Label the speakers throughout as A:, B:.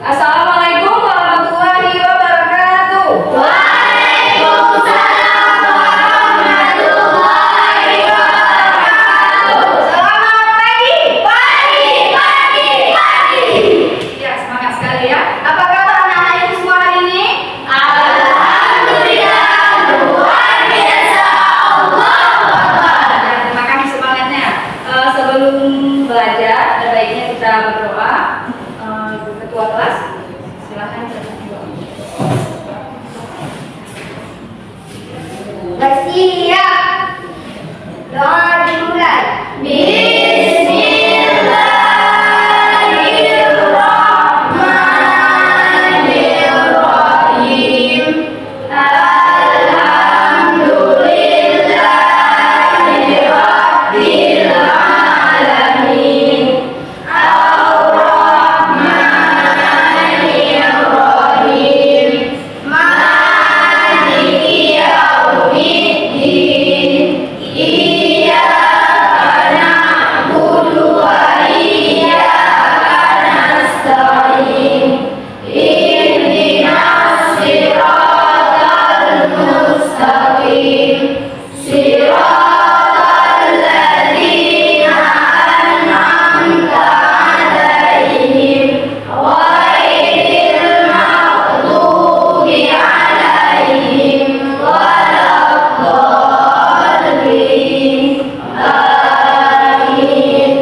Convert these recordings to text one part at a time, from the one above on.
A: Assalamualaikum warahmatullahi wabarakatuh.
B: Waalaikumsalam warahmatullahi wabarakatuh.
A: Selamat pagi.
B: Pagi.
A: Ya, semangat sekali ya. Apa kabar anak-anak itu semua hari ini?
B: Alhamdulillah, luar biasa. Allahu Akbar.
A: Ya, terima kasih semangatnya. Sebelum belajar, ada baiknya kita berdoa. Ketua kelas, silakan.
B: Bersiap. Doa dimulai. Bismillahirrahmanirrahim. Alhamdulillahirabbil alamin. Ar-Rahmanirrahim. Maliki yaumiddin. Iyyaka na'budu wa iyyaka nasta'in. Ihdinas siratal mustaqim. Siratal ladzina an'amta 'alaihim ghairil maghdubi 'alaihim waladdallin. Amin.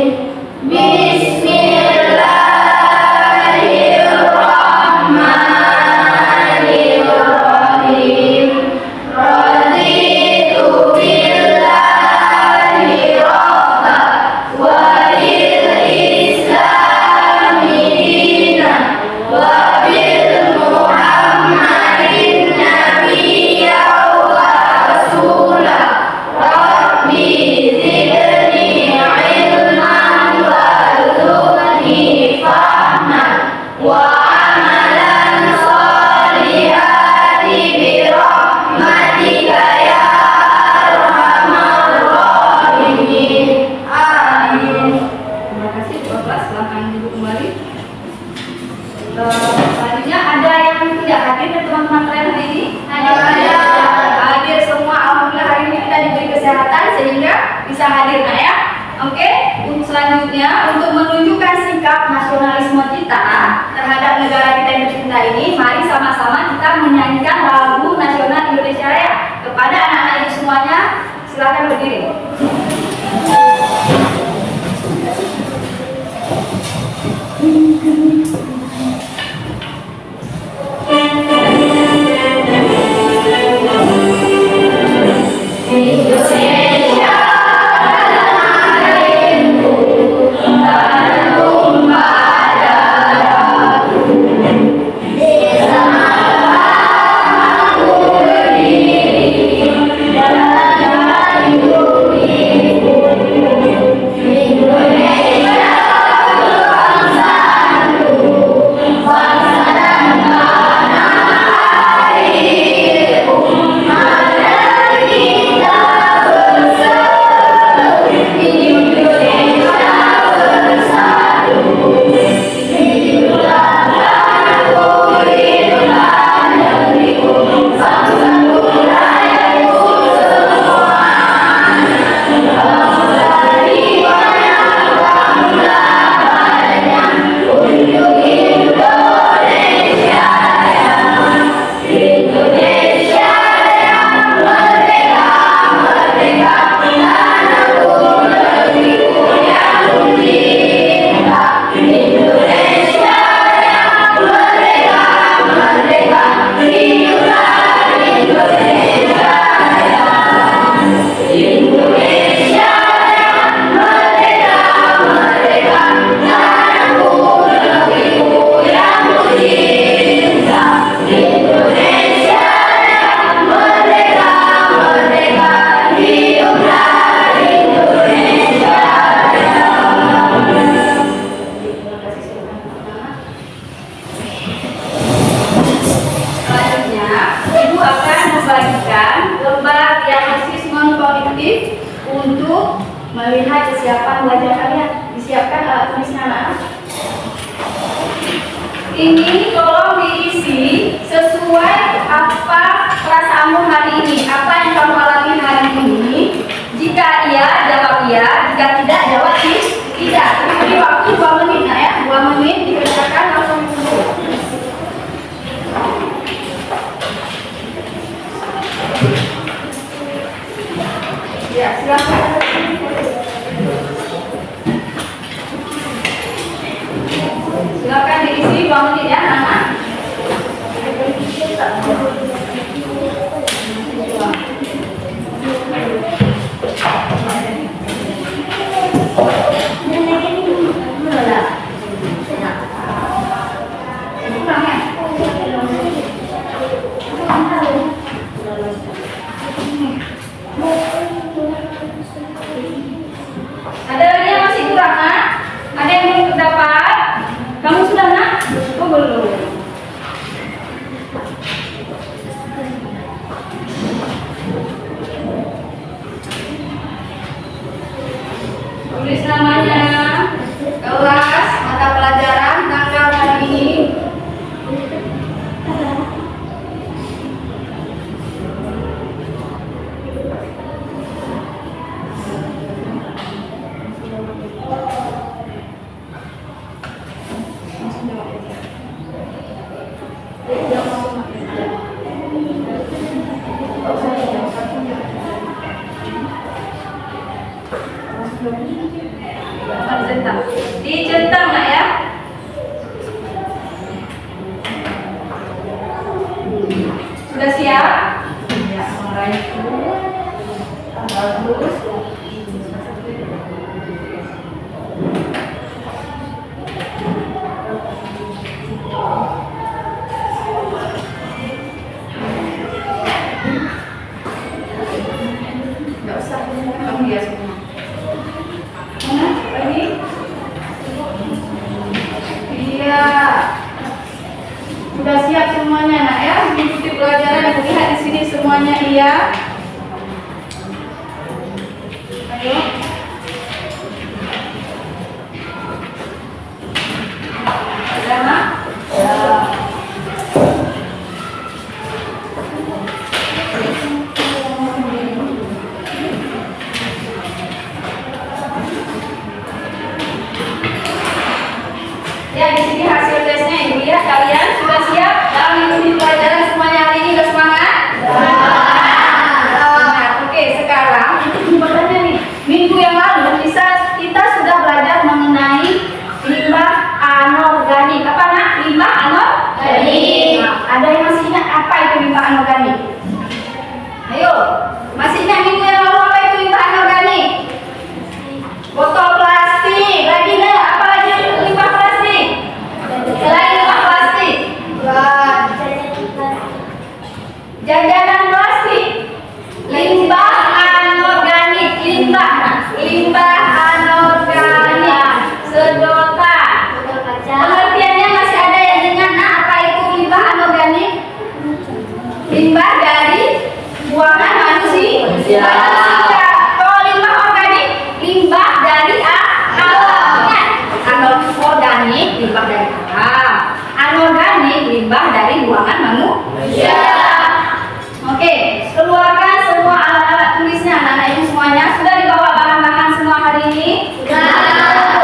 B: Bismillahirrahmanirrahim. Raditu billahi rabba wa bil islami dinan wa bil muhammadin nabiyya wa rasulah. Rabbi zidni ilman warzuqni fahman wa amalan salihan birahmatika ya arhamar rahimin. Amin.
A: Terima kasih ketua kelas, silakan duduk kembali. Selanjutnya ada yang tidak hadir ya teman-teman kalian hari ini?
B: Ada.
A: Hadir semua, alhamdulillah hari ini kita diberi kesehatan sehingga bisa hadir nah ya. Oke, untuk selanjutnya untuk menunjukkan sikap nasionalisme kita terhadap negara kita yang tercinta ini, mari sama-sama kita menyanyikan lagu nasional Indonesia Raya. Kepada anak-anak ini semuanya, silakan berdiri.
B: Indonesia tanah airku, tanah darahku. Di sana aku berdiri dan melindungimu. Indonesia bangsaku, bangsa dan tanah airku. Mari kita bersatu, Indonesia bersatu. Hiduplah tanahku, hiduplah negeriku, bangsaku, rakyatku semuanya. Bangunlah banyak, bangunlah banyak untuk Indonesia yang Indonesia yang merdeka, merdeka. Tanahku, negeriku yang cinta. Indonesia yang merdeka, merdeka. Hiduplah Indonesia yang Indonesia yang merdeka, merdeka. Tanahku, negeriku yang cinta. Indonesia yang merdeka, merdeka. Hiduplah Indonesia yang
A: Terima kasih teman-teman. Selanjutnya, Ibu akan membagikan lembar diagnosisme kognitif untuk melihat kesiapan belajar kalian. Disiapkan alat tulisnya anak-anak. Ini tolong diisi sesuai apa perasaanmu hari ini, apa yang kamu alami hari ini. Jika iya, jawab iya. Jika tidak, jawab tidak. Beri waktu 2 menit ya, 2 menit dikerjakan langsung dulu. Ya, silakan. Silakan diisi 2 menit ya, anak. Ada lagi yang masih kurang, nak? Ada yang belum terdapat? Kamu sudah, nak? Oh, belum. Tulis namanya, kelas, mata pelajaran, tanggal hari ini. Dicentang nak ya. Sudah siap? Ya, mulai itu. Bagus. Enggak usah, kamu ya semua. Mana? Lagi? Iya. Sudah siap semuanya, nak ya? Mengikuti pelajaran. Lihat di sini semuanya iya. Ayo. Ada, nak? Ya. Ya, di sini hasil tesnya ibu ya. Kalian sudah siap dalam mengikuti pelajaran semuanya hari ini? Sudah semangat? Nah, oke, sekarang bertanya nih. Minggu yang lalu kita sudah belajar mengenai limbah anorganik. Apa, nak? Limbah anorganik. Nah, ada yang masih ingat apa itu limbah anorganik? Ayo, masih ingat minggu yang lalu apa itu limbah anorganik? Botol plastik. Lagi nih, apa lagi limbah plastik? Selain limbah plastik, jajanan plastik, limbah anorganik, limbah anorganik, sedotan. Pengertiannya masih ada yang ingat, nah, apa itu limbah anorganik? Limbah dari buangan manusia. Kalau limbah organik, limbah dari alam. Anorganik, limbah dari alam. Anorganik, limbah dari buangan manusia. Oke, keluarkan semua alat-alat tulisnya. Anak-anak ibu semuanya sudah dibawa bahan-bahan semua hari ini? Sudah.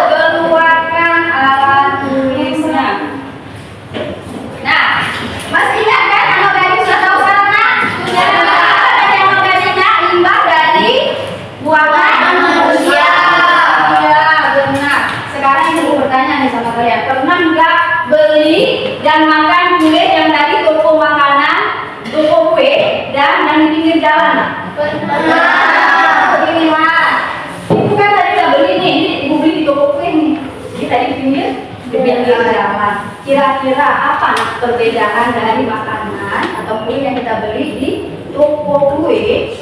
A: Keluarkan alat tulisnya. Nah, masih ingat kan anorganik sudah tahu sekarang, nak? Sudah. Apa tadi anorganiknya? Limbah dari buangan manusia. Iya, benar. Sekarang ibu bertanya nih sama kalian, pernah nggak beli dan makan kue yang dari toko makanan, toko kue dan yang di pinggir jalan? Pernah. Ini mah. Ibu kan tadi udah beli nih, ini ibu beli di toko kue nih. Kita di pinggir jalan. Kira-kira apa perbedaan dari makanan atau kue yang kita beli di toko kue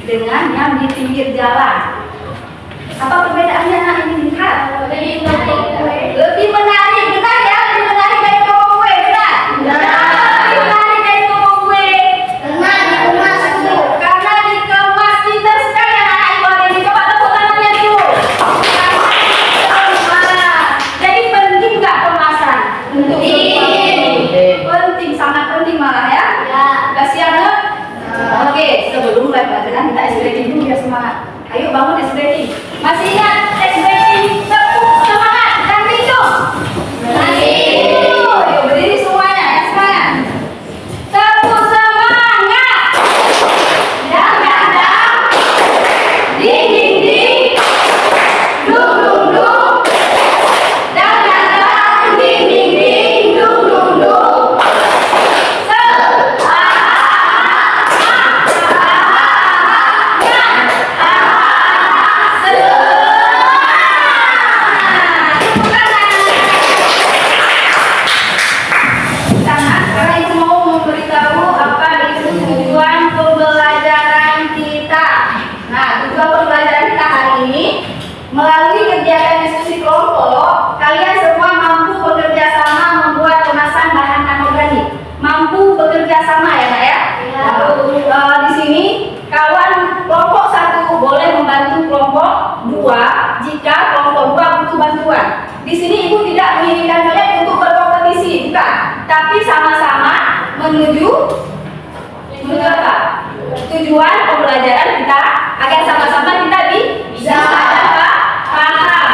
A: dengan yang di pinggir jalan? Apa perbedaannya, nak? Ini lihat. Lebih menarik, benar ya? Lebih menarik dari toko kue, benar? Lebih menarik dari toko kue. Karena dikemas pintar sekali anak-anak ibu hari ini. Coba tepuk tangannya dulu. Jadi penting nggak kemasan untuk tapi sama-sama menuju apa? Tujuan pembelajaran kita agar sama-sama kita bisa apa? Paham.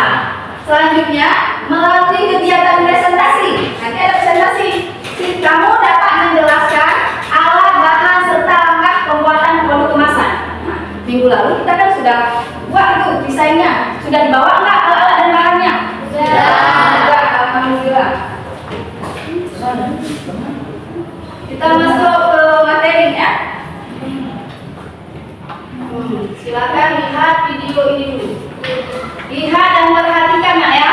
A: Selanjutnya melalui kegiatan presentasi. Nanti ada presentasi. Kamu dapat menjelaskan alat, bahan serta langkah pembuatan produk kemasan. Nah, minggu lalu kita kan sudah buat itu desainnya. Sudah dibawa enggak alat-alat dan bahannya? Sudah. Alhamdulillah. Kita masuk ke materinya. Silakan lihat video ini dulu. Lihat dan perhatikan ya.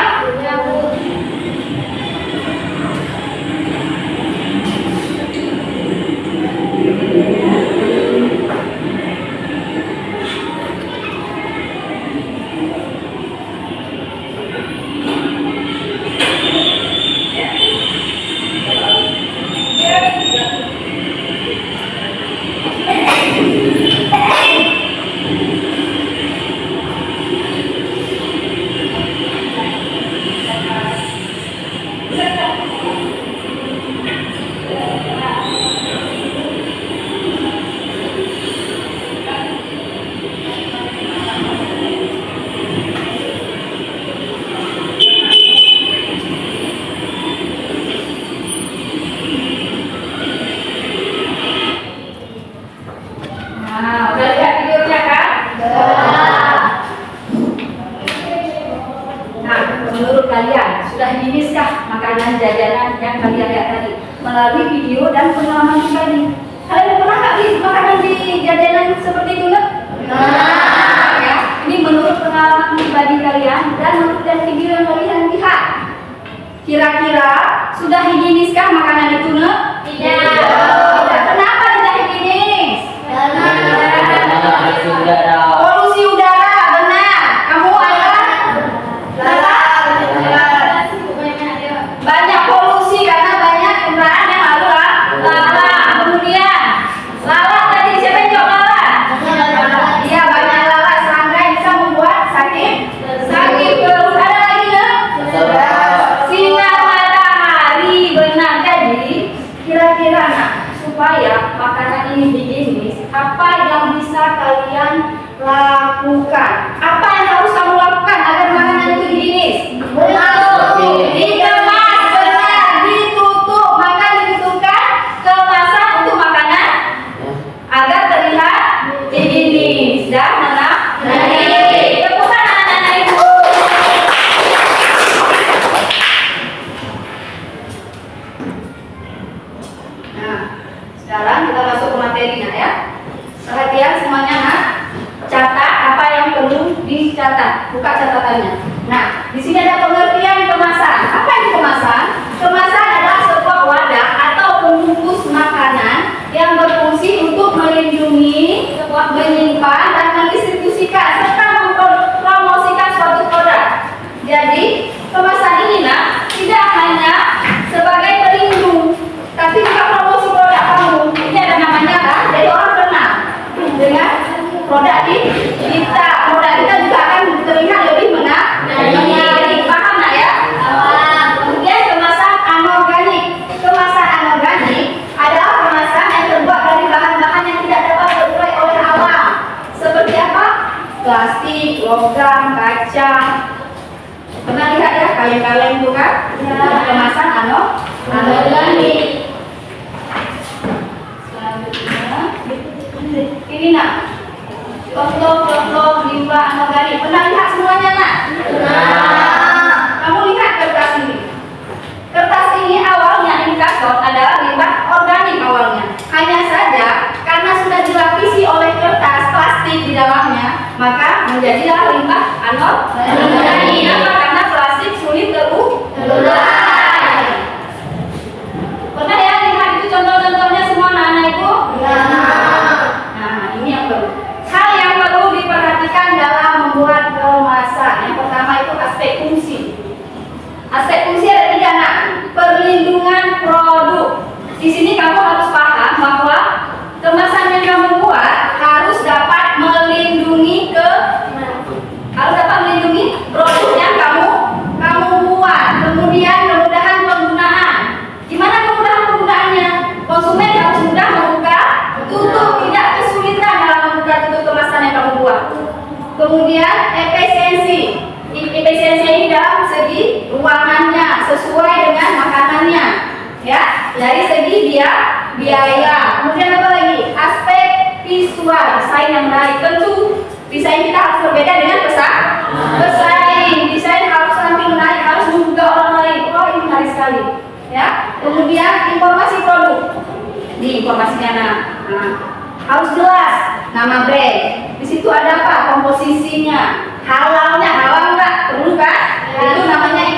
A: Nah, udah lihat videonya kan? Nah, menurut kalian sudah higienis-kah makanan jajanan yang kalian lihat tadi melalui video dan pengalaman pribadi? Kalian pernah nggak beli makanan di jajanan seperti itu, Nek? Ya, ini menurut pengalaman pribadi kalian dan menurut dari video yang kalian lihat. Kira-kira sudah higieniskah makanan itu, Nek? Tidak. Kenapa tidak higienis? Polusi udara, benar. Kamu ada? Banyak polusi karena banyak kendaraan yang lalu lalang. Kemudian lalat tadi, siapa yang jawab lalat? Iya, banyak lalat serangga yang bisa membuat sakit perut. Ada lagi nggak? Sinar matahari, benar. Jadi kira-kira nak, supaya makanan ini higienis, apa yang bisa kalian lakukan? Apa yang harus kamu lakukan agar makanan itu higienis? Dikemas, benar, ditutup, maka ditutupkan kemasan untuk makanan agar terlihat higienis dan menarik. Tepukan anak-anak itu. Nah, sekarang kita masuk ke materinya ya. Perhatian semuanya, nak. Catat apa yang perlu dicatat. Buka catatannya. Nah, di sini ada pengertian kemasan. Apa itu kemasan? Kemasan adalah sebuah wadah atau pembungkus makanan yang berfungsi untuk melindungi, menyimpan, dan mendistribusikan serta mempromosikan suatu produk. Jadi, kemasan ini, nak, tidak hanya sebagai pelindung, tapi juga promosi produk kamu. Ini ada namanya kan? Jadi orang kenal dengan produk kita. Produk kita juga akan terlihat lebih menarik. Paham nak ya? Kemudian kemasan anorganik. Kemasan anorganik adalah kemasan yang terbuat dari bahan-bahan yang tidak dapat terurai oleh alam. Seperti apa? Plastik, logam, kaca. Pernah lihat ya kaleng-kaleng itu kan? Kemasan anorganik. Selanjutnya, ini nak, contoh limbah anorganik. Pernah lihat semuanya nak? Kamu lihat kertas ini. Kertas ini awalnya indikator adalah limbah organik awalnya. Hanya saja karena sudah dilapisi oleh kertas plastik di dalamnya, maka menjadilah limbah anorganik. Kenapa? Karena plastik sulit terurai. Pernah ya lihat itu contoh-contohnya semua anak-anak itu? Nah, ini yang perlu. Hal yang perlu diperhatikan dalam membuat kemasan. Yang pertama itu aspek fungsi. Aspek fungsi ada 3 nak. Perlindungan produk. Di sini kamu harus paham bahwa kemasan yang kamu buat harus dapat melindungi produk yang kamu buat. Kemudian kemudahan penggunaan. Gimana kemudahan Kemudian informasi produk. Ini informasinya nah, harus jelas nama brand. Di situ ada apa? Komposisinya, halalnya, halal nggak? Perlu kan?
B: Ya.
A: Itu namanya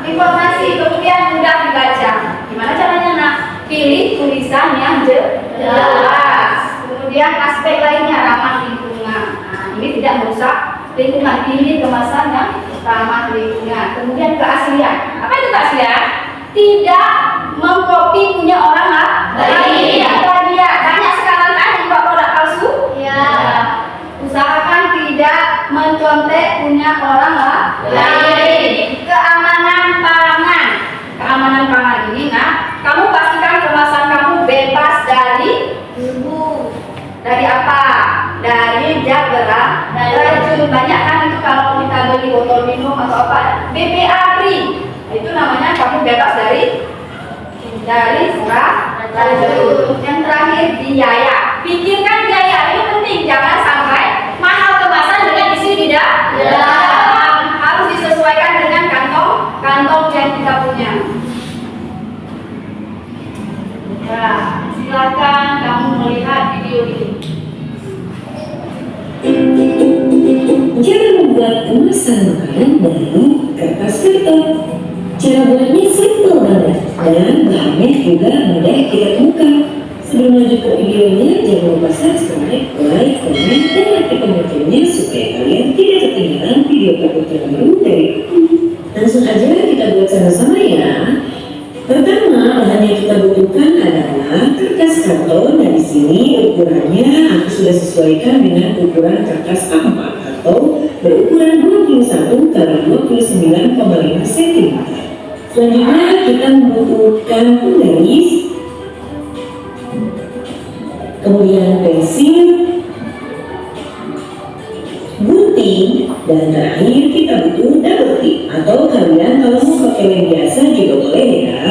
A: informasi. Kemudian mudah dibaca. Gimana caranya nak? Pilih tulisan yang jelas. Kemudian aspek lainnya ramah lingkungan. Nah, ini tidak merusak lingkungan. Pilih kemasan yang ramah lingkungan. Kemudian keaslian. Apa itu keaslian? Tidak mengcopy punya orang lain. Apa dia? Banyak sekarang kan yang buat produk palsu.
B: Ya.
A: Usahakan tidak mencontek punya orang lain. Keamanan pangan. Keamanan pangan ini, nah, kamu pastikan kemasan kamu bebas dari dari apa? Dari zat beracun. Banyak kan itu kalau kita beli botol minum atau apa, BPA free. Itu namanya kamu bebas dari racun. Yang terakhir biaya. Pikirkan biaya, ini penting. Jangan sampai mahal kemasan dengan isi tidak dalam. Harus disesuaikan dengan kantong yang kita punya. Ya, silakan kamu melihat video ini.
C: Cara membuat kemasan makanan dari kertas karton. Cara buatnya simple banget dan bahannya juga mudah kita temukan. Sebelum lanjut ke videonya, jangan lupa subscribe, like, komen, dan aktifkan loncengnya supaya kalian tidak ketinggalan video terbaru dari aku. Langsung aja kita buat sama-sama ya. Pertama, bahan yang kita butuhkan adalah kertas karton. Dan di sini ukurannya aku sudah sesuaikan dengan ukuran kertas A4 atau berukuran 21 kali 29,5 cm. Selanjutnya kita membutuhkan penggaris, kemudian pensil, gunting, dan terakhir kita butuh double tip atau kalian kalau mau pakai lem biasa juga boleh ya.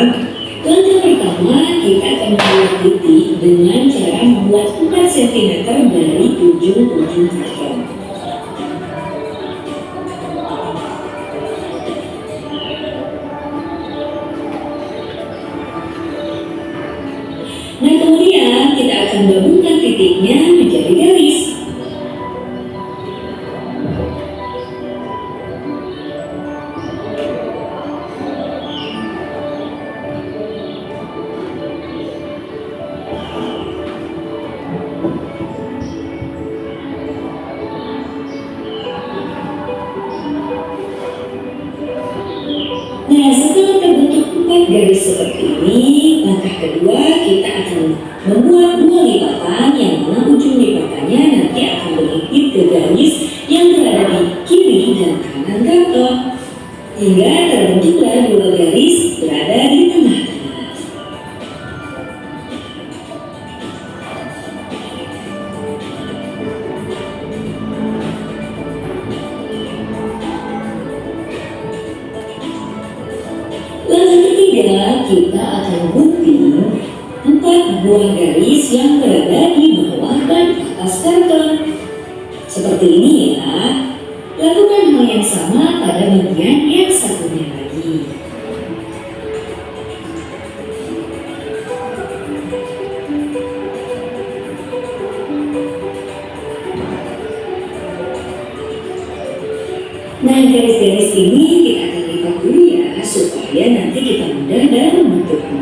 C: Langkah pertama, kita akan membuat titik dengan cara membuat 4 cm dari ujung-ujung karton. Nah, kemudian kita akan gabungkan titiknya menjadi garis. Nah, setelah terbentuk 4 garis seperti ini, langkah kedua kita akan membuat 2 lipatan yang mana ujung lipatannya nanti akan berhimpit ke garis yang berada di kiri dan kanan karton hingga terbentuklah 2 garis berada di tengah-tengah. Langkah ketiga, kita akan gunting 4 buah garis yang berada di bawah dan atas karton. Seperti ini ya. Lakukan hal yang sama pada bagian yang satunya lagi. Nah, garis-garis ini kita akan lipat dulu ya, supaya nanti kita mudah dalam membentuknya.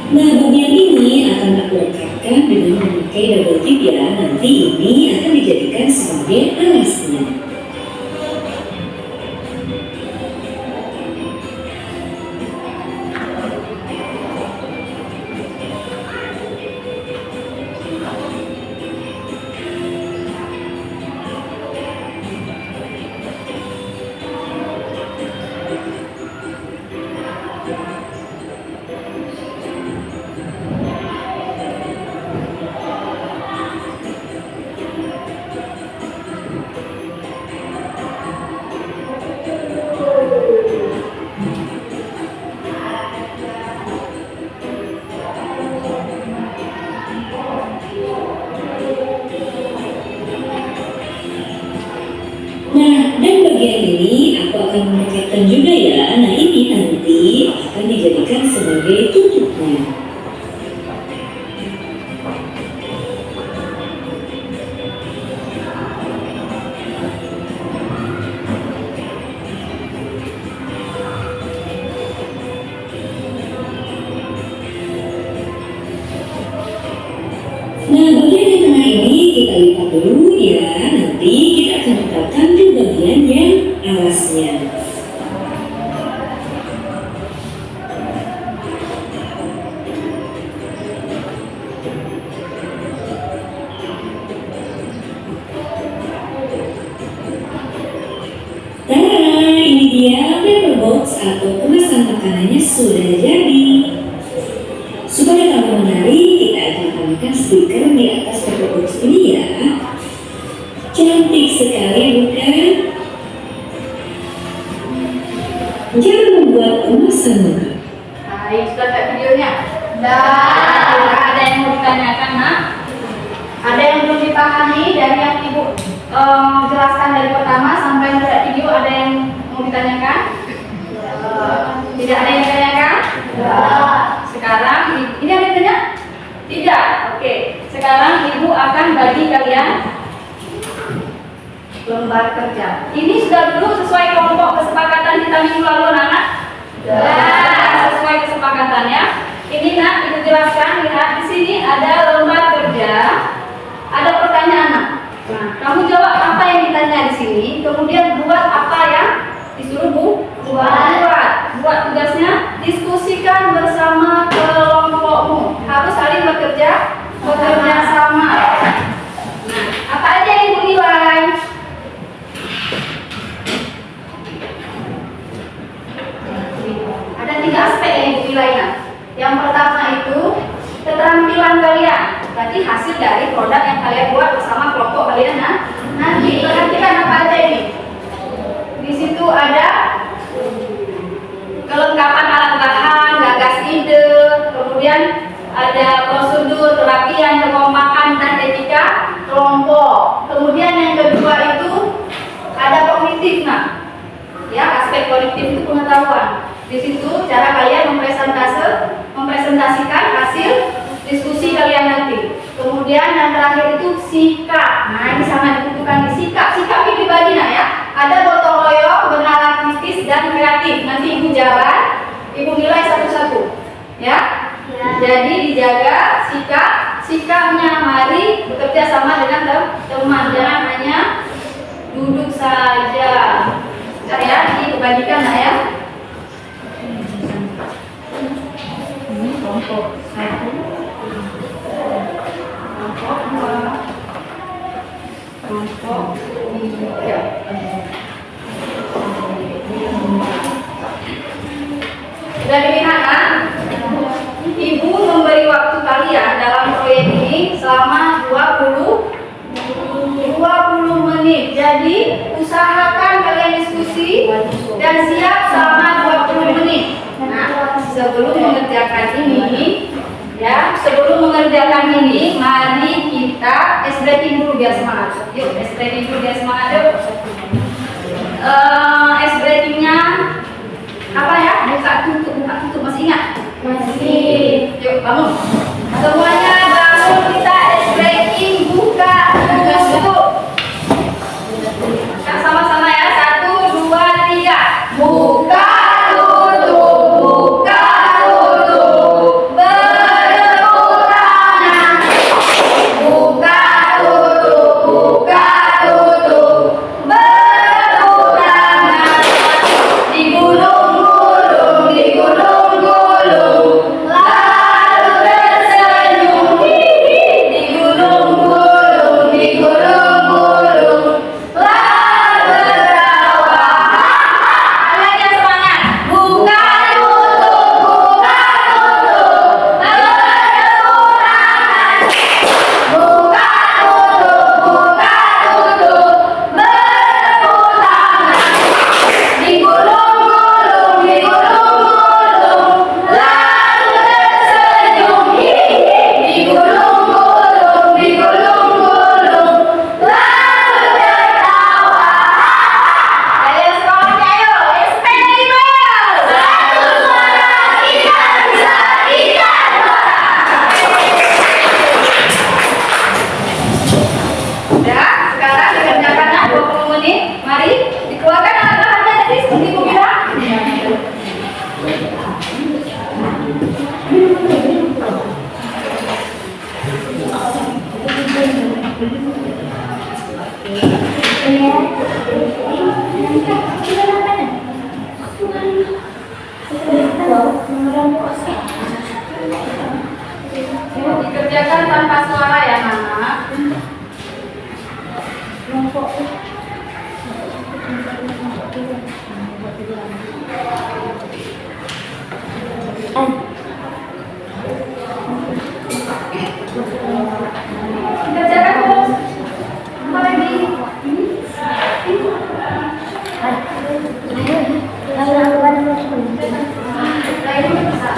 C: Nah, bagian ini akan aku lekatkan dengan memakai double tip ya. Nanti ini akan dijadikan sebagai alasnya. akan mendekatkan juga ya. Nah ini nanti akan dijadikan sebagai tutupnya. Nah, bagian yang tengah ini kita lipat dulu ya. Nanti kita akan letakkan di bagian yang alasnya. Tada, ini dia paper box atau kemasan makanannya sudah jadi. Supaya tambah menarik, kita akan tambahkan stiker di atas paper box ini ya. Cantik sekali bukan? Jangan membuat kemasan makan.
A: Baik, sudah lihat videonya? Dah. Ada yang mau ditanyakan, Nak? Ada yang belum dipahami dari yang Ibu jelaskan dari pertama sampai pada video, ada yang mau ditanyakan? Tidak ada yang ditanyakan? Sekarang, ini ada yang tanya? Tidak. Oke. Sekarang Ibu akan bagi kalian lembar kerja. Ini sudah dulu sesuai kelompok kesepakatan kita minggu lalu, anak-anak? Sesuai kesepakatan ya. Ini Nak, Ibu jelaskan. Lihat di sini ada lembar kerja. Ada pertanyaan, Nak. Nah, kamu jawab apa yang ditanya di sini. Kemudian buat apa yang disuruh buat tugasnya. Diskusikan bersama kelompokmu. Harus saling bekerja sama. Nah, apa aja yang Ibu nilai? Ada 3 aspek yang Ibu nilai. Yang pertama itu keterampilan kalian. Berarti hasil dari produk yang kalian buat bersama kelompok kalian. Nanti perhatikan apa aja ini. Di situ ada kelengkapan alat bahan, gagas ide, kemudian ada prosedur, kerapian, kekompakan, dan etika kelompok. Kemudian yang kedua itu ada kognitif, Nah. Ya, aspek kognitif itu pengetahuan. Di situ cara kalian mempresentasikan hasil diskusi kalian nanti. Kemudian yang terakhir itu sikap. Nah, ini sangat dibutuhkan di sikap. Sikap ini dibagi, Nak ya. Ada gotong royong, bernalar kritis, dan kreatif. Nanti Ibu jalan, Ibu nilai satu-satu. Ya. Jadi dijaga sikapnya, mari bekerja sama dengan teman. Jangan hanya duduk saja. Ya, dibagikan Nak ya. Ini kelompok 1, kelompok 2, kelompok 3. Sudah dilihat kan? Ibu memberi waktu kalian dalam proyek ini selama 20 menit. Jadi usahakan kalian diskusi dan siap selama 20 menit. Nah, sebelum mengerjakan ini, mari kita ice breaking dulu biar semangat. Yuk, ice breaking dulu biar semangat yuk. Ice breakingnya apa ya? Buka tutup, masih ingat? Masih. Yuk, bangun. Semuanya bangun, kita ice breaking, buka tutup. Sama-sama ya, 1, 2, 3. Buka tutup, bertepuk tangan. Buka tutup, bertepuk tangan. Digulung-gulung, lalu tersenyum. Dikerjakan tanpa suara ya, Anak. Dikerjakan terus. Apa lagi? Lain bisa.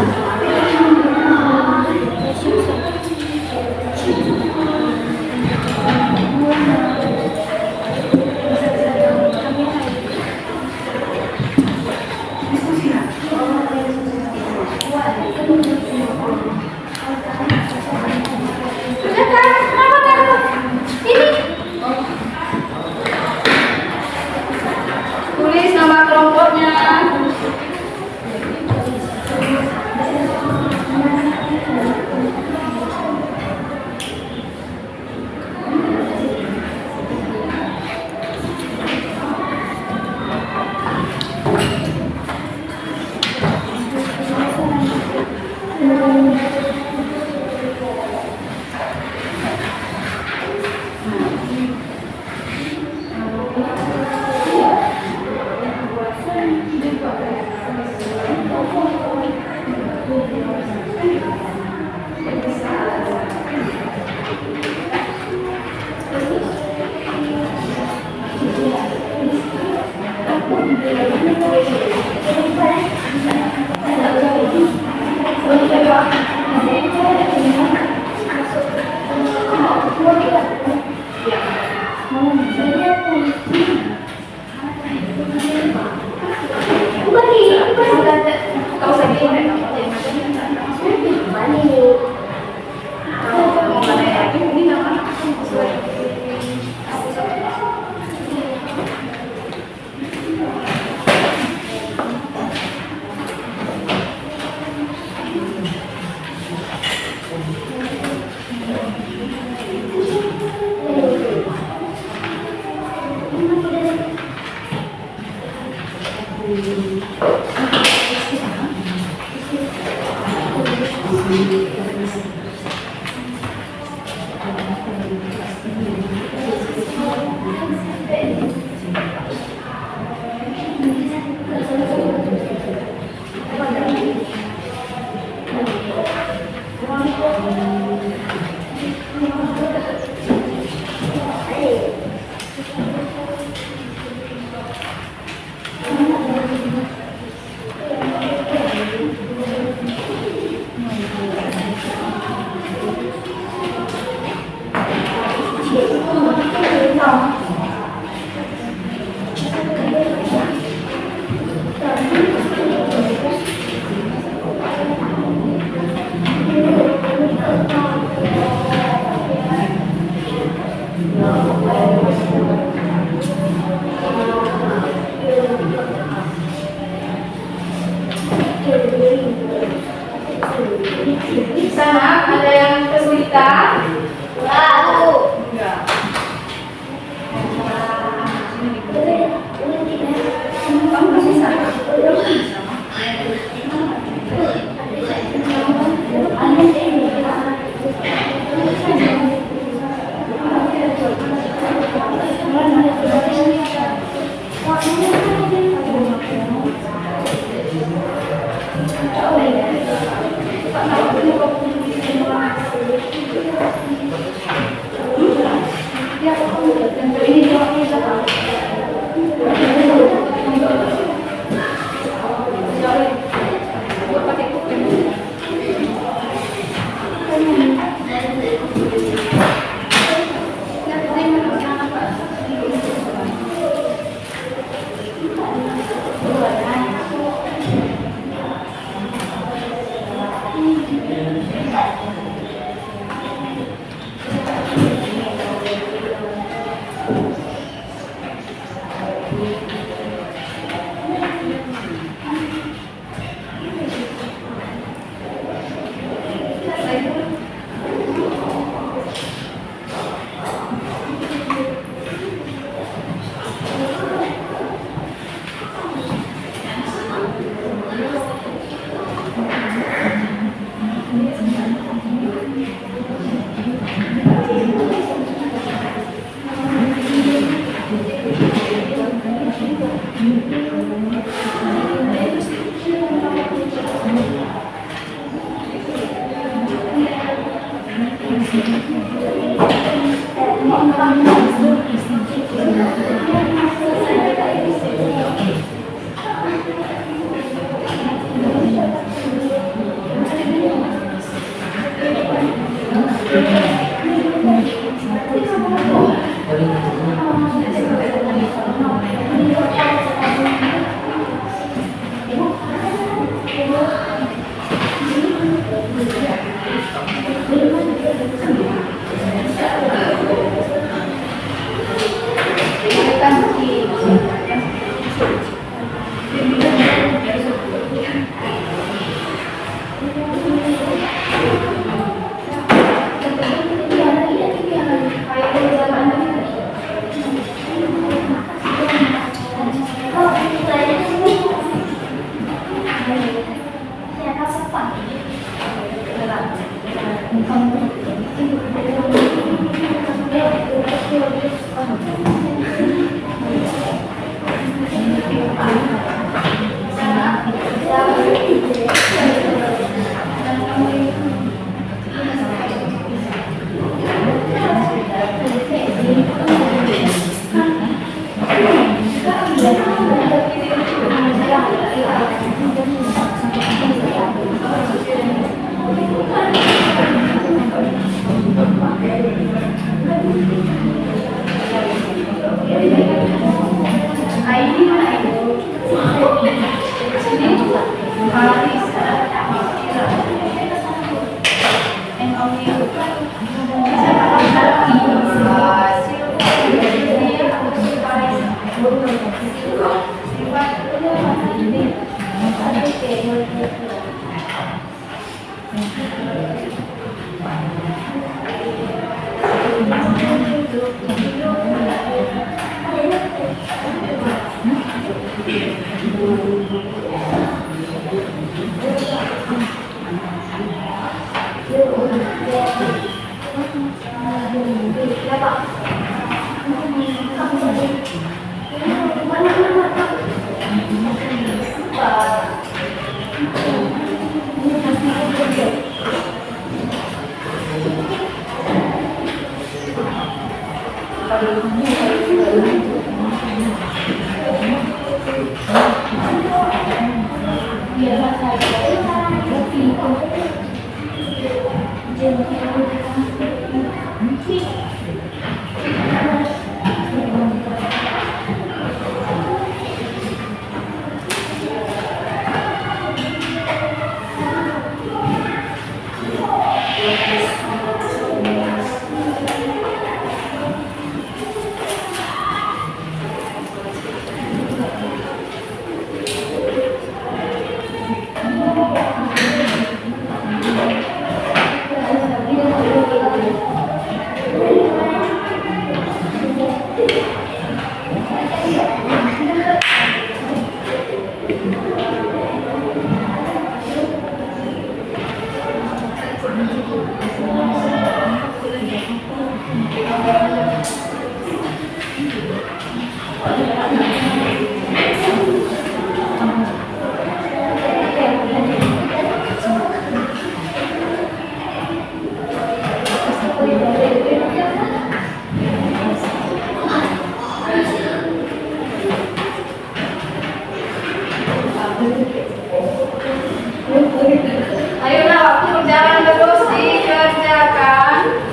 A: Ayolah, waktu berjalan terus dikerjakan.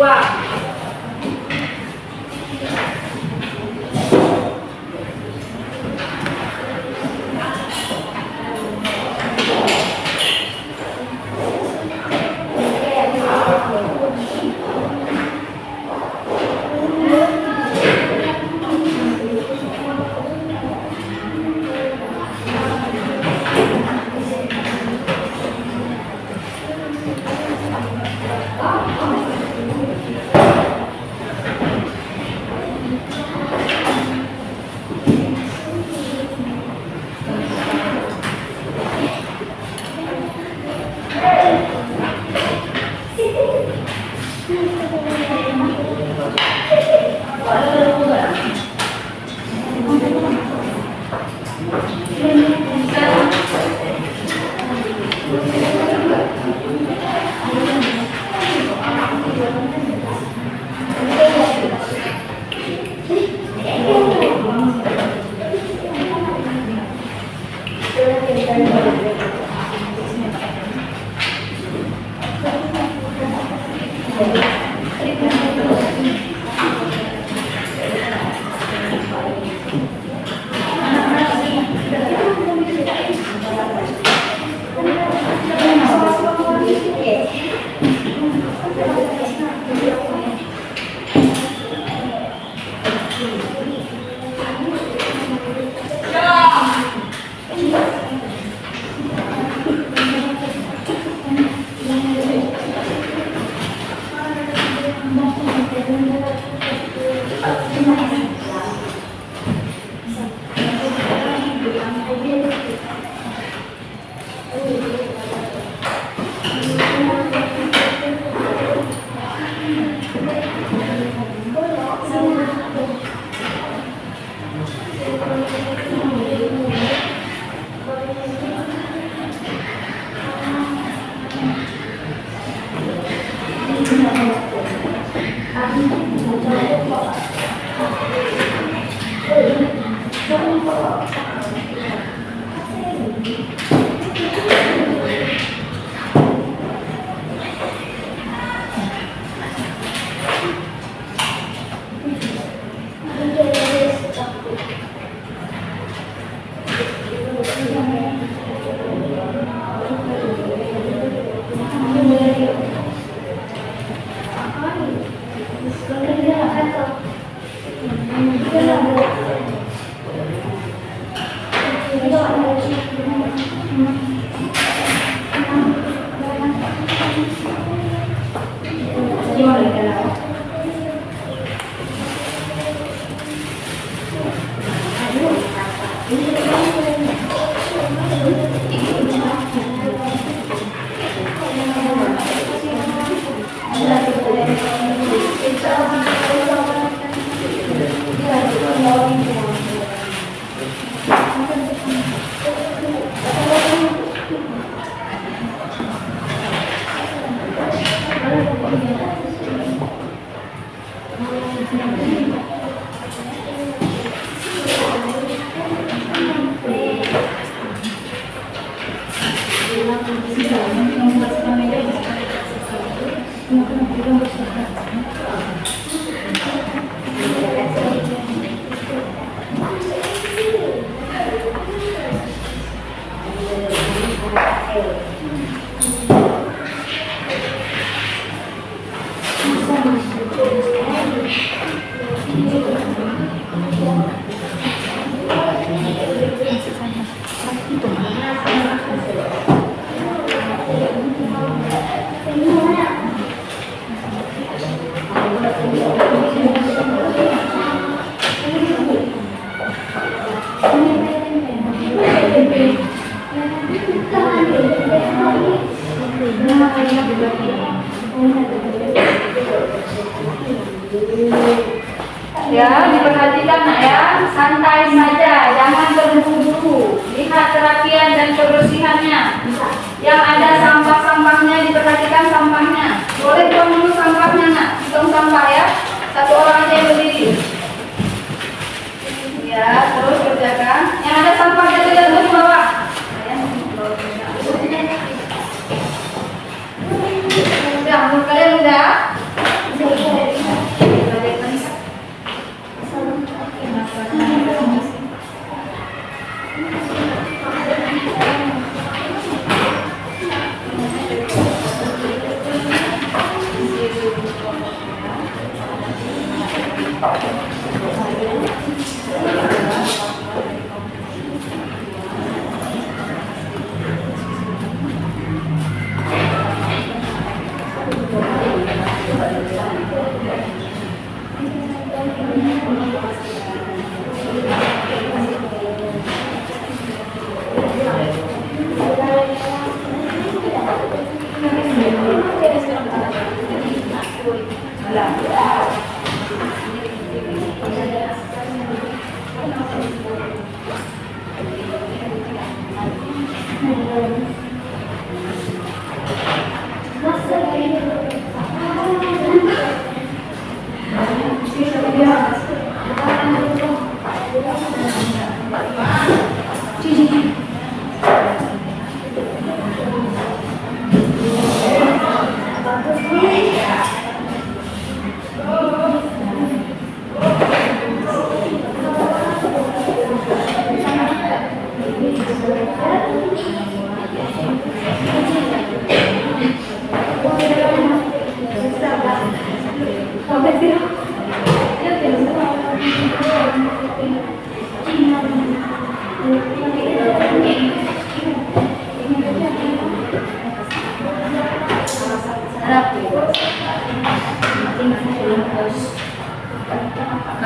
A: Keluar. Ya, diperhatikan nak ya, santai saja, jangan terburu-buru. Lihat kerapian dan kebersihannya. Yang ada sampah-sampahnya, diperhatikan sampahnya. Boleh tuang dulu sampahnya nak, hitung sampah ya. Satu orang aja yang berdiri. Ya, terus kerjakan. Yang ada sampah jatuh-jatuh di bawah. Udah, menurut kalian udah?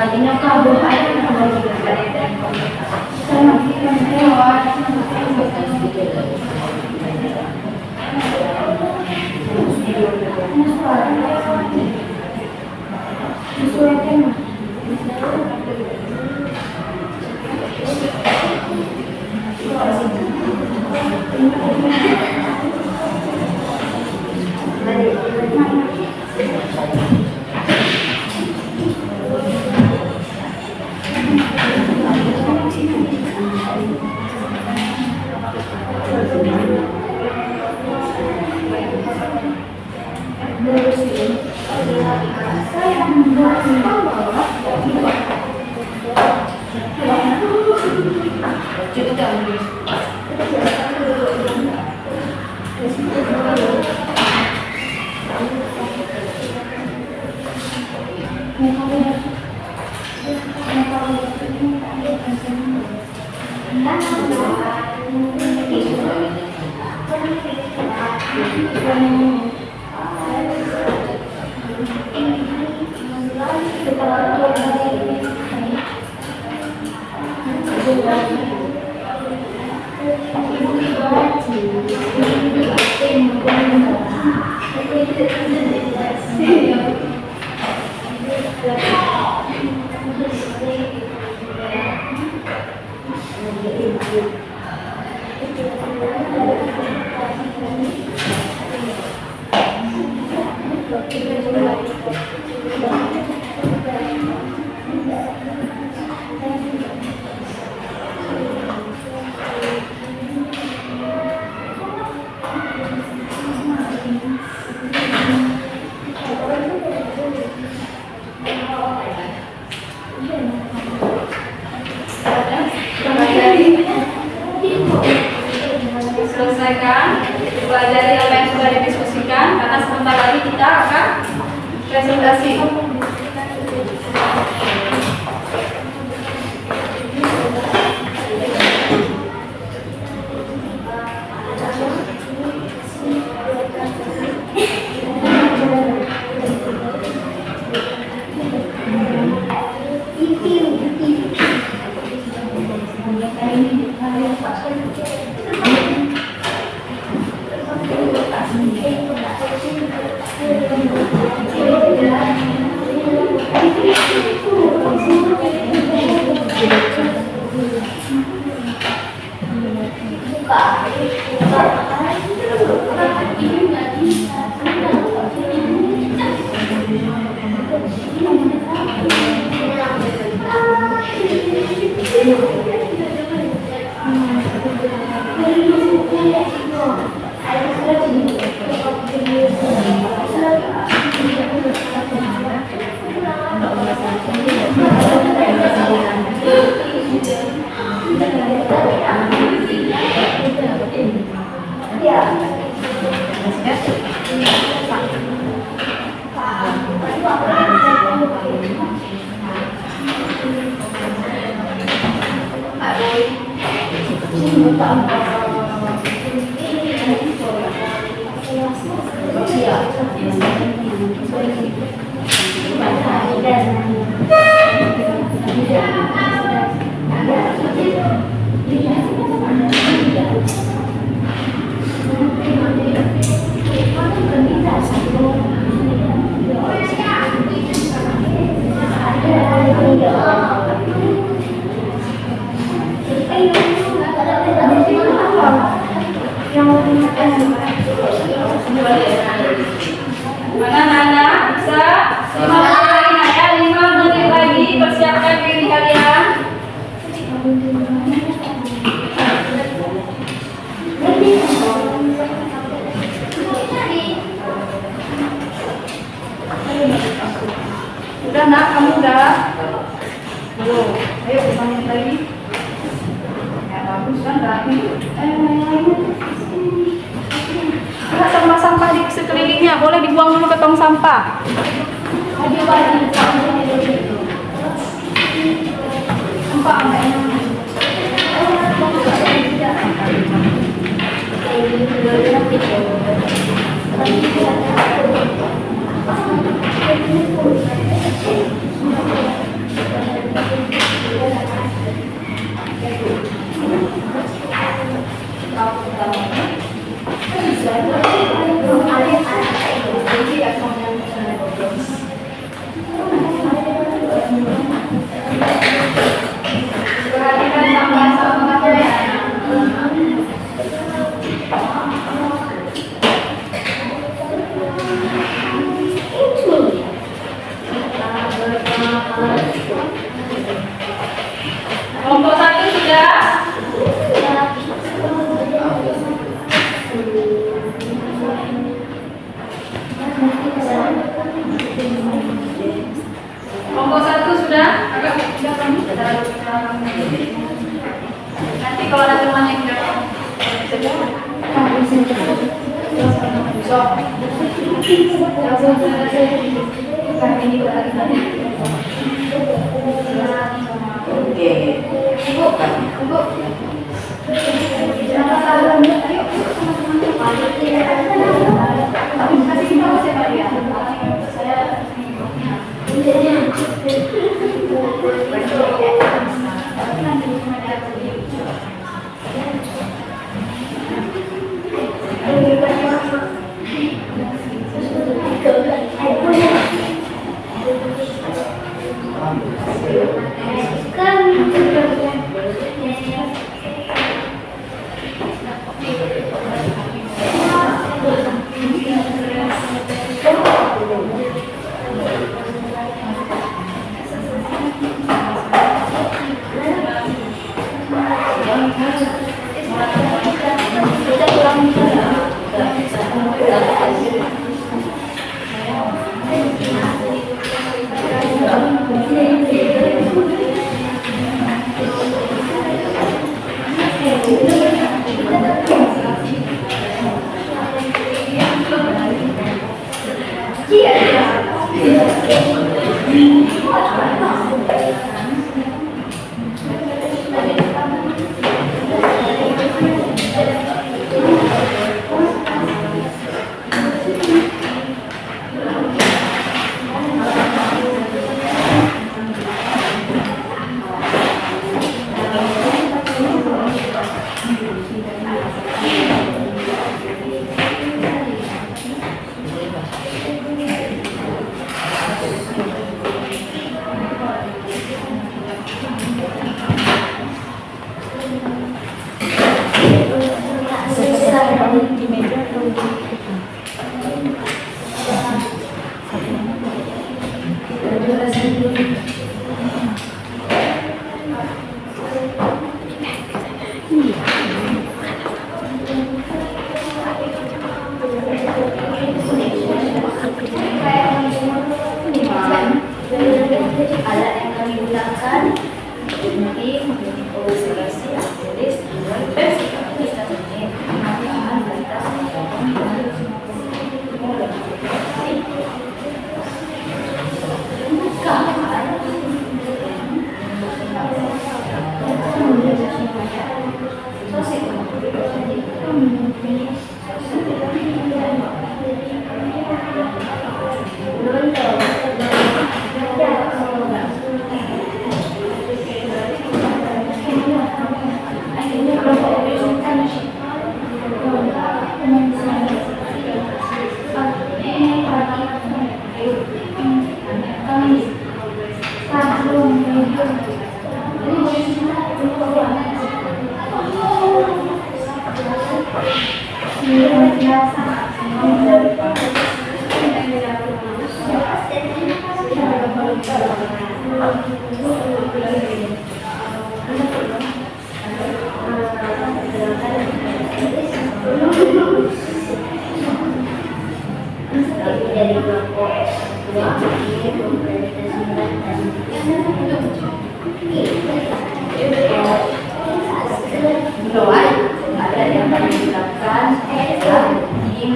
A: Kalinya kabur aja selesaikan pelajari apa yang sudah didiskusikan karena sebentar lagi kita akan presentasi. Mana Nana? Bisa? 5 menit ya, 5 menit lagi. Persiapkan diri kalian. Udah nak, kamu udah? Belum. Ayo 5 menit lagi. Ya bagus kan berarti. Enggak, sampah-sampah di sekelilingnya boleh dibuang dulu ke tong sampah. Sampah perhatikan sampah-sampah ya. Kelompok 1 sudah? Kelompok 1 sudah? Agak kamu nanti kalau ada teman yang
B: alat yang kami gunakan untuk ilustrasi, tulis, kita menit pemanfaatan batas Dari kelompok dua doa ada yang dilakukan di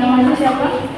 B: namanya siapa?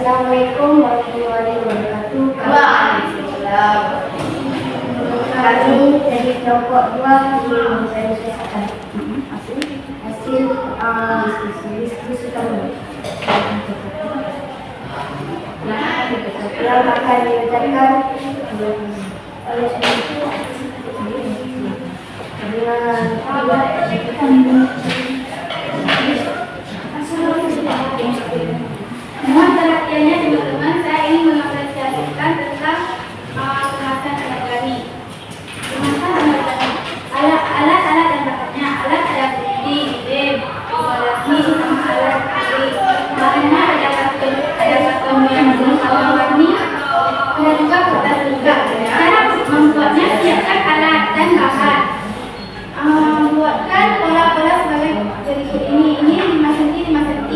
B: Assalamualaikum warahmatullahi wabarakatuh.
A: Waalaikumsalam.
B: Kami dari kelompok 2 ingin menjelaskan hasil diskusi kami yang akan diucapkan oleh
A: Mohon perhatiannya teman-teman, saya ingin mengapresiasikan tentang kemasan anak kami. Kemasan anak kami, alat-alat dan bakatnya, alat ada bukti, ide, isolasi, sama alat kali. Bahannya ada karton yang warna-warni, ada juga kertas juga. Cara membuatnya siapkan alat dan bahan. Buatkan pola-pola sebagai berikut ini 5 cm, 5 cm.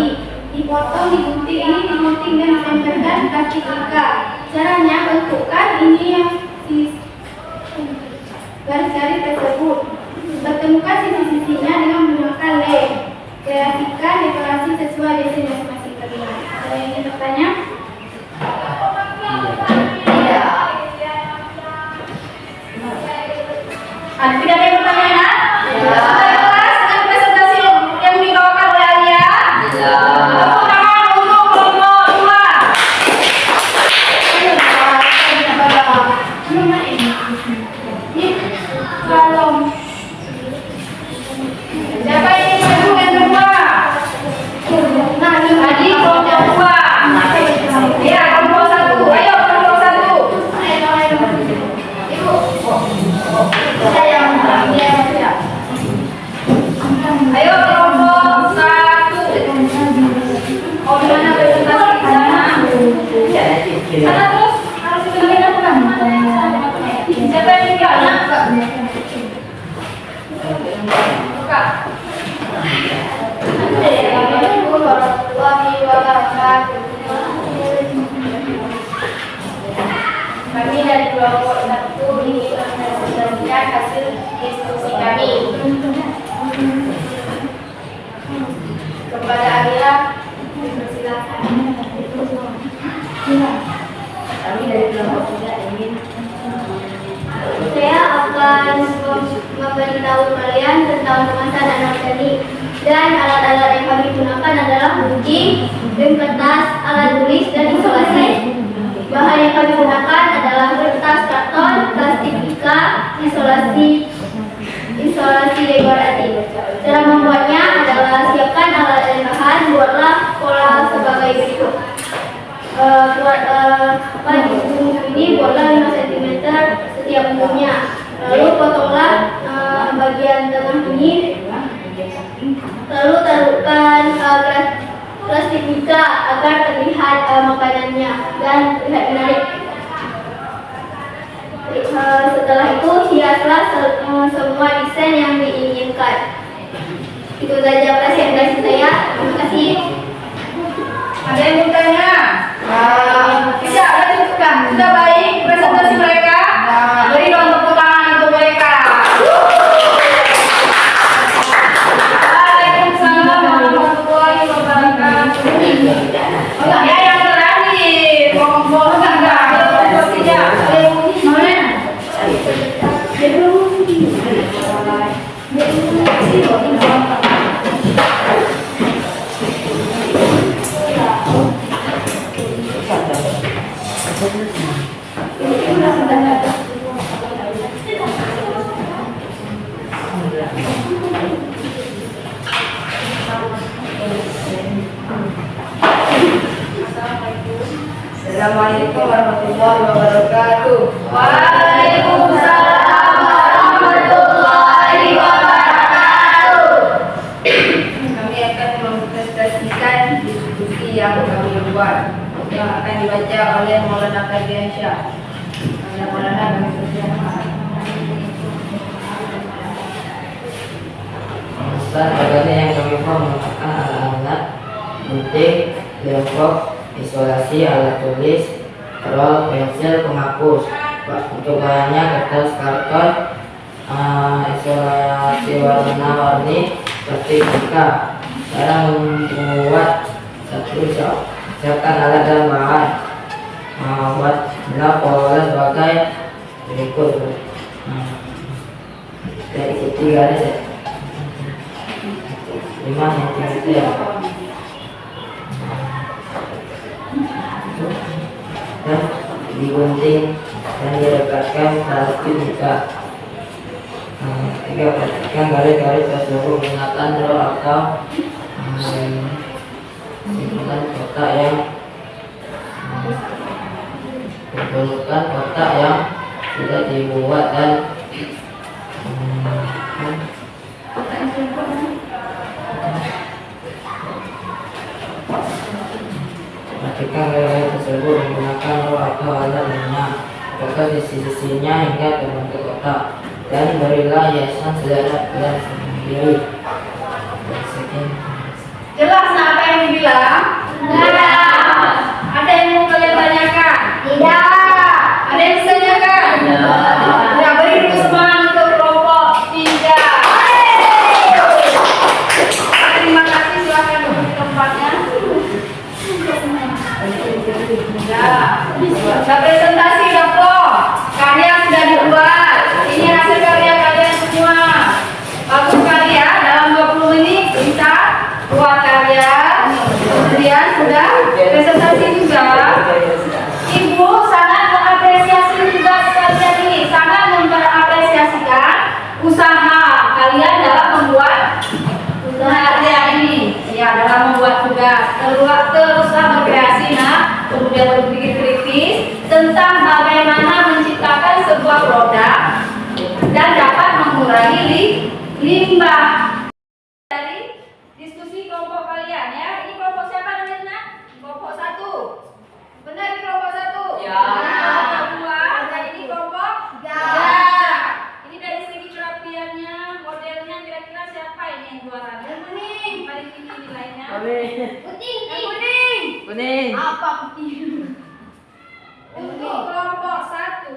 A: Dipotong, digunting, ini digunting dan ditempelkan plastik juga. Caranya bentukkan ini yang
B: kelompok 1 ini mempresentasikan hasil diskusi kami. Kepada Amira, silakan. Kami dari kelompok 3 ingin saya akan memberitahu kalian tentang kemasan anak seni dan alat-alat yang kami gunakan adalah gunting, lem kertas, alat tulis dan isolasi. Bahan yang kami gunakan adalah kertas karton, plastik pika, isolasi dekoratif. Cara membuatnya adalah siapkan alat dan bahan, buatlah pola sebagai berikut. Ini buatlah 5 cm setiap bukunya. Lalu potonglah bagian tengah ini. Lalu taruhkan plastik pika agar terlihat makanannya dan terlihat menarik. Setelah itu hiaslah semua desain yang diinginkan. Itu saja presentasi saya. Terima kasih.
A: Ada yang bertanya? Tidak, ada cukupkan. Sudah baik presentasi mereka? Beri dong tepuk tangan untuk mereka. Waalaikumsalam warahmatullahi wabarakatuh. Ya, yang terakhir. Ngomong enggak? Tidak. Assalamualaikum warahmatullahi wabarakatuh. Waalaikumsalam warahmatullahi wabarakatuh. Kami akan mempresentasikan diskusi yang kami buat yang akan dibaca oleh Maulana Kardiansyah. Maulana kami persilakan.
D: Ustaz, bagusnya yang kami menggunakan alat-alat gunting, lempok, isolasi, alat tulis, rol, pensil, penghapus. Untuk bahannya kertas karton, isolasi warna-warni, plastik pika. Cara membuat satu siapkan alat dan bahan. Buat belah pola sebagai berikut. Dari ikuti garis 5 cm. Dan digunting dan direkatkan plastik pika. Tiga, perhatikan garis-garis tersebut menggunakan roll atau simpulan kotak yang kumpulkan kotak yang sudah dibuat dan perhatikan garis tersebut menggunakan roll atau alat lainnya. Fokus di sisi-sisinya hingga terbentuk kotak dan berilah hiasan secara dan sendiri.
A: Jelas apa yang dibilang? Tidak. Ada yang mau kalian tanyakan?
B: Tidak.
A: Ada yang bisa tanyakan? Tidak. Ya, beri dulu semangat untuk kelompok 3. Terima kasih, silakan duduk di tempatnya. Ya, sudah presentasi dapur. Karya sudah dibuat. Ini hasil karya kalian semua. Bagus sekali ya, dalam 20 menit bisa buat karya. Kemudian sudah presentasi juga. Ibu sangat mengapresiasi juga sekalian ini, sangat mengapresiasikan usaha kalian dalam membuat karya ini. Ya, dalam membuat tugas. Teruslah berkreasi, nah, kemudian berpikir kritis tentang bagaimana menciptakan sebuah produk dan dapat mengurangi limbah. Dari diskusi kelompok kalian ya. Ini kelompok siapa namanya? Kelompok 1. Benar ini kelompok 1? Ya. Kelompok 2 dan ini kelompok 3. Ya. Ini dari segi kerapiannya, modelnya kira-kira siapa ini yang juara? Yang kuning. Paling tinggi nilainya. Kuning. Yang kuning.
D: Kuning.
A: Apa putih? Untuk kelompok 1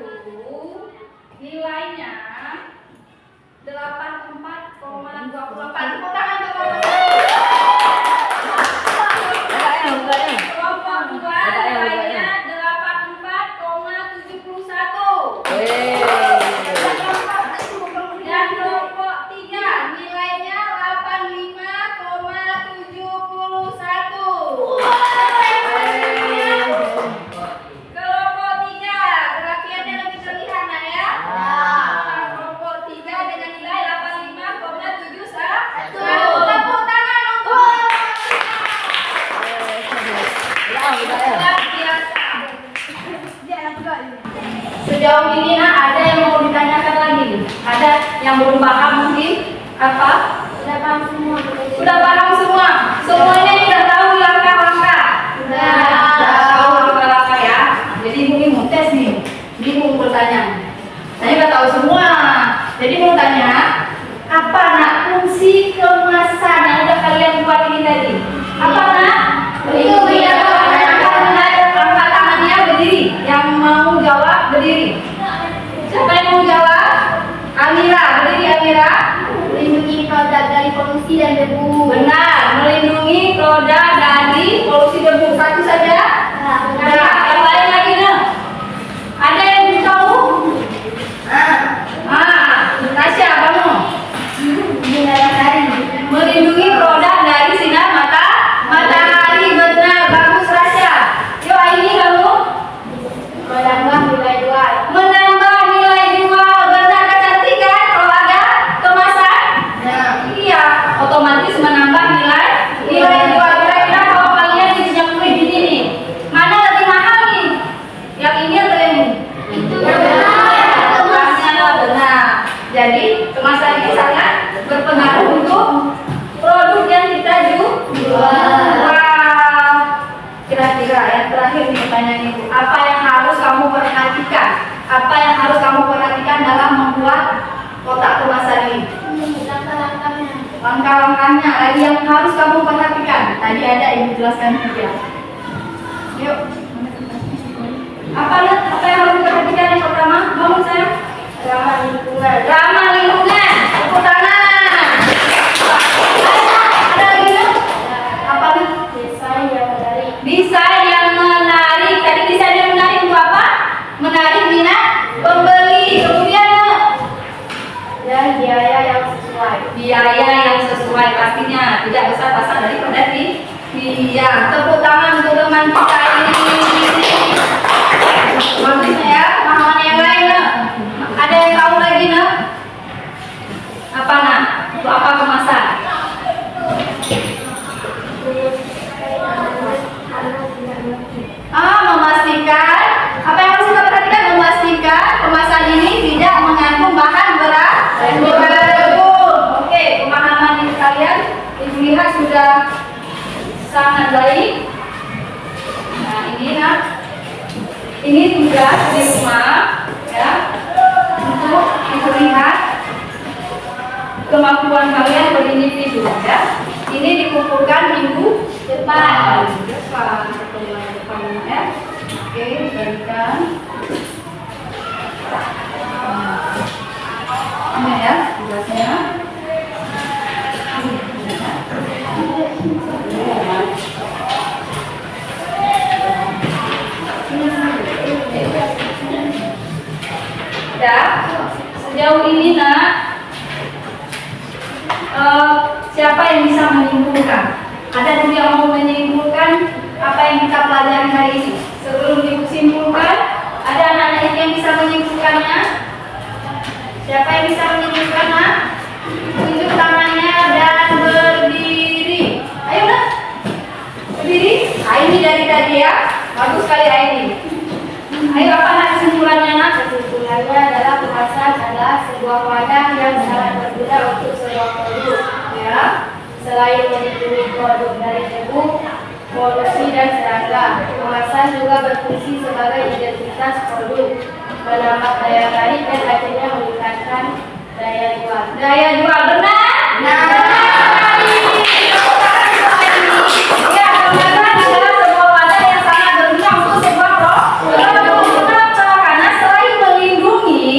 A: sejauh ini ada yang mau ditanyakan lagi? Ada yang belum paham mungkin? Apa?
B: Sudah paham semua.
A: Sudah paham semua? Semuanya sudah tahu langkah-langkah?
B: Sudah.
A: Sudah tahu langkah-langkah ya. Jadi mungkin mau tes nih. Jadi mau bertanya. Saya nggak tahu semua. Jadi mau tanya, apa nak fungsi kemasan yang udah kalian buat ini tadi? Apa nak?
B: Melindungi
A: Angkat tangannya berdiri. Yang mau jawab berdiri. Siapa yang mau jawab? Amira, berdiri Amira.
B: melindungi produk dari polusi dan debu.
A: Benar, melindungi produk dari polusi debu. Satu saja. Nah, yang lain lagi nih. Ada yang tahu? Tasya, kamu melindungi produk dari sinar matahari. Benar, bagus Rasya. Yuk ini kamu
B: Menambah nilai jual.
A: menambah nilai jual. Benar, cantik kan? Kalau ada kemasan, iya, otomatis menambah nilai jual. Kira-kira kalau kalian punya kue gini nih, mana lebih mahal nih? Yang ini atau yang ini?
B: Itu
A: Kemasannya benar. Jadi kemasan ini sangat berpengaruh untuk produk yang kita jual. Wah, kira-kira yang terakhir nih pertanyaan ibu, apa yang harus kamu perhatikan? Apa yang harus kamu perhatikan dalam membuat kotak kemasan ini?
B: langkah-langkahnya.
A: Langkah-langkahnya lagi yang harus kamu perhatikan. Tadi ada ibu jelaskan juga. Yuk. Apa yang harus diperhatikan yang pertama? Bangun saya.
B: Ramah lingkungan.
A: Ramah lingkungan. Tepuk tangan. Ada lagi nggak? Apa nih?
B: Desain yang menarik.
A: Desain yang menarik. Tadi desain yang menarik itu apa? Menarik minat pembeli. Kemudian
B: Dan biaya yang sesuai.
A: biaya yang sesuai pastinya, tidak besar-besar daripada iya. Tepuk tangan untuk teman kita ini. Bagusnya ya, pemahaman yang lain nak. Ada yang tahu lagi nak? Apa nak? Untuk apa kemasan? Memastikan. Apa yang harus kita perhatikan? Memastikan kemasan ini tidak mengandung bahan berat. Oke, pemahaman ini kalian ibu lihat sudah sangat baik. Nah ini nak, ini tugas di rumah ya, untuk ibu lihat kemampuan kalian berindividu ya. Ini dikumpulkan minggu depan. Depan ya. Oke, berikan. Ini ya tugasnya. Ya, sejauh ini nak, siapa yang bisa menyimpulkan? Ada dulu yang mau menyimpulkan apa yang kita pelajari hari ini? Sebelum disimpulkan, ada anak-anak yang bisa menyimpulkannya? Siapa yang bisa menyimpulkan? Nak? Tunjuk tangannya dan berdiri. Ayo nak, berdiri. Ini dari tadi ya, bagus sekali ini. Ayo apa nak kesimpulannya nak?
B: Kesimpulannya adalah kemasan adalah sebuah wadah yang sangat berguna untuk sebuah produk.
A: Ya,
B: Selain melindungi produk dari debu, polusi dan serangga, kemasan juga berfungsi sebagai identitas produk, menambah daya tarik dan akhirnya meningkatkan daya jual.
A: daya jual benar. Ya, kemasan adalah sebuah wadah yang sangat berguna untuk sebuah produk. Kenapa? Karena selain melindungi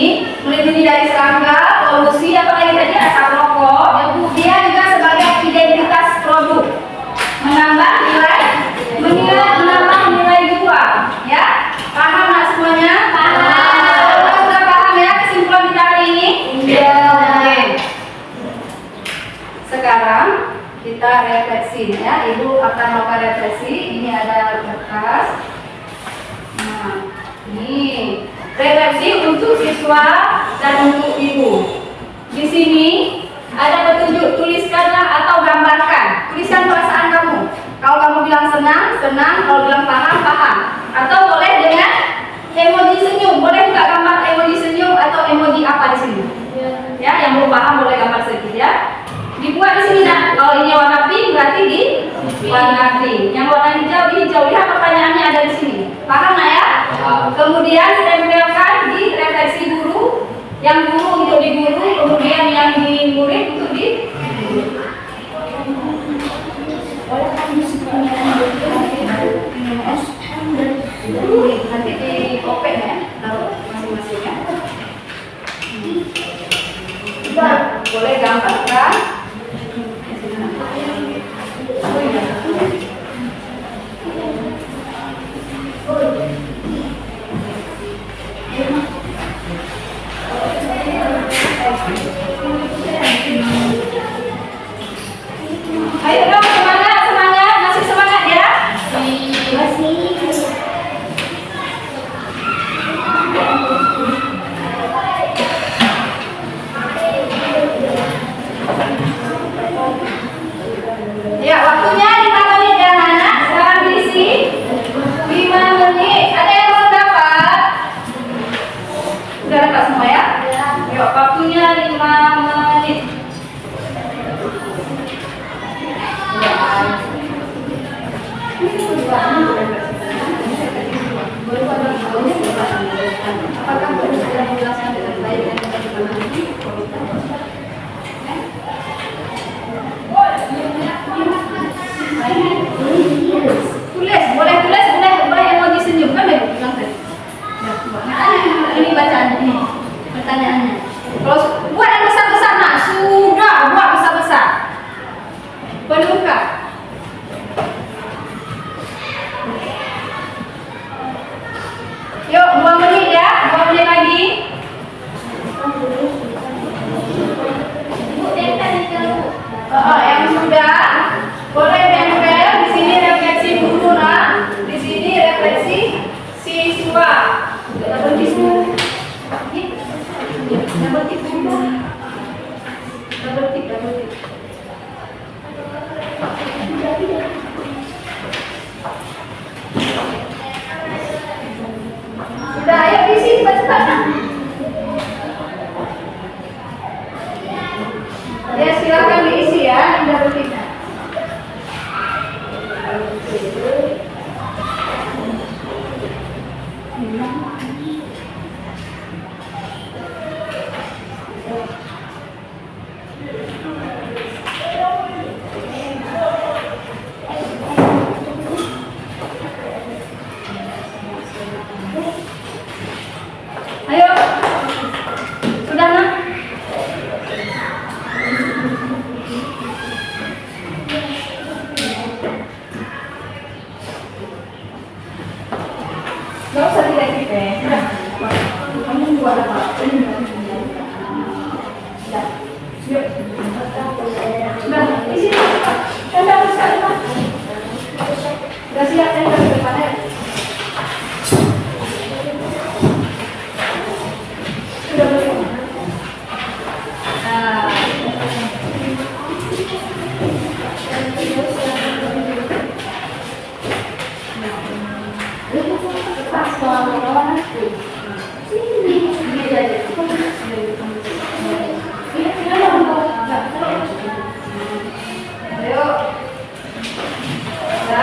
A: dari serangga, polusi, apalagi tadi asap rokok, dia juga sebagai identitas produk, menambah nilai jual. Ya, paham nggak semuanya? Paham. Sudah paham ya kesimpulan kita hari ini?
B: Iya.
A: Oke. Sekarang kita refleksi ya. Ibu akan melakukan refleksi. Ini ada kertas. Nah, ini refleksi untuk siswa dan untuk ibu. Di sini ada petunjuk, tuliskanlah atau gambarkan. Tuliskan perasaan kamu. Kalau kamu bilang senang, senang. Kalau bilang paham, paham. Atau boleh dengan emoji senyum. Boleh nggak gambar emoji nggak semua ya? Yuk, waktunya 5 menit. Apakah sudah menjelaskan dengan baik dan bagaimana? Tulis, boleh emoji senyum kan Ibu bilang tadi. Nah, ini bacaannya nih, pertanyaannya. Kalau buat yang besar-besar, nak sudah buat besar-besar. Penuhkah? Yuk, 2 menit ya, 2 menit lagi. Yang sudah boleh nempel di sini refleksi guru nah, di sini refleksi siswa. Double tick semua. Double tick semua. Double tick. Sudah, ayo isi cepat-cepat. Ya silakan diisi ya, double tick. Ayo, sudah nak? Gak usah tidak sudah. Kamu buat apa? Sudah. Yuk. Sudah. Isi. Tanda besar. Sudah siap tanda ke depan ya. Sudah bersama. Nah. Ayo. Ya.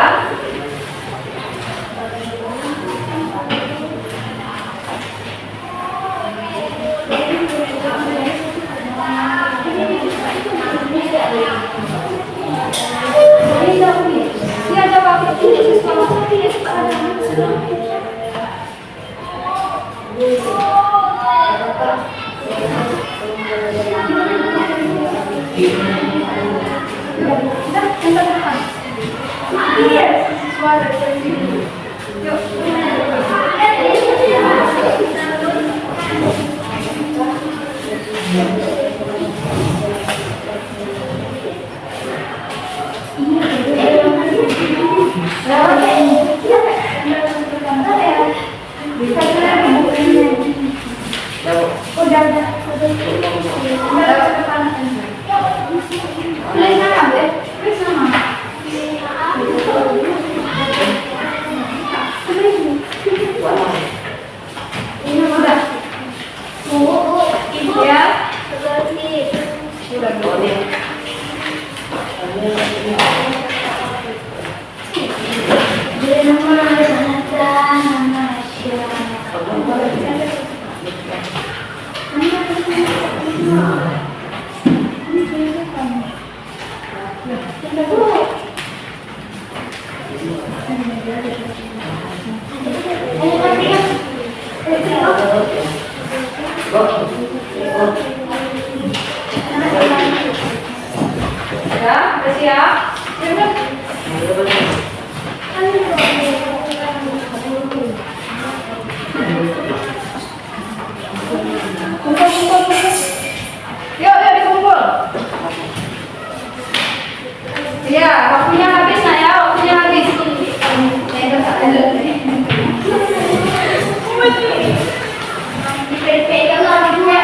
A: Ya, udah siap? Yuk, dikumpul. Iya, waktunya habis nak ya, waktunya habis. Dipegang lagi juga.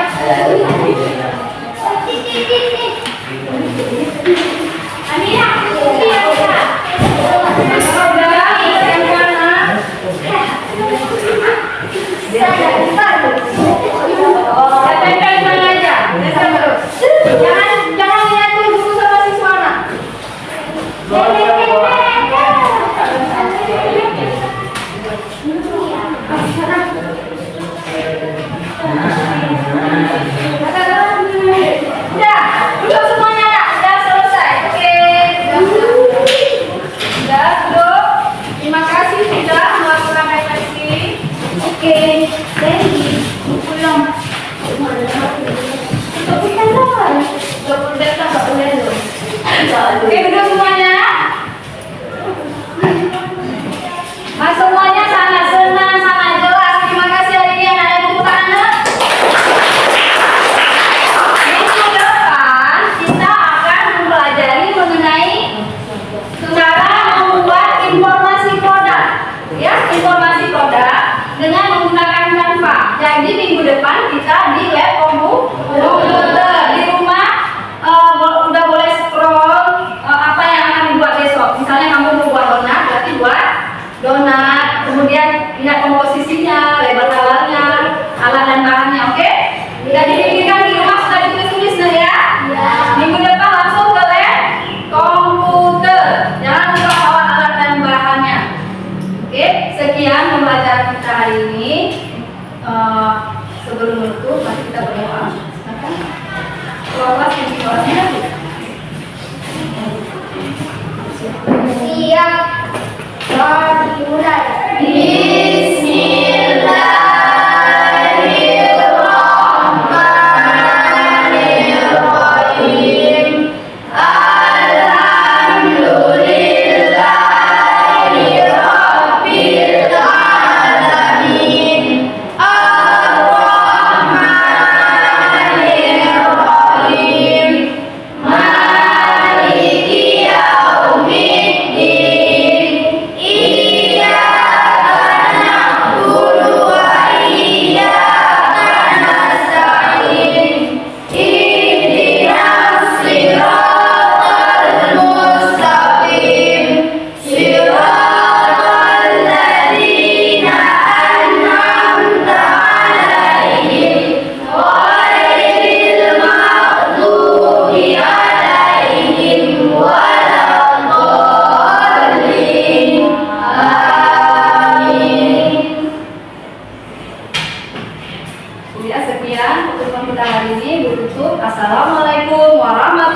A: Assalamualaikum warahmatullahi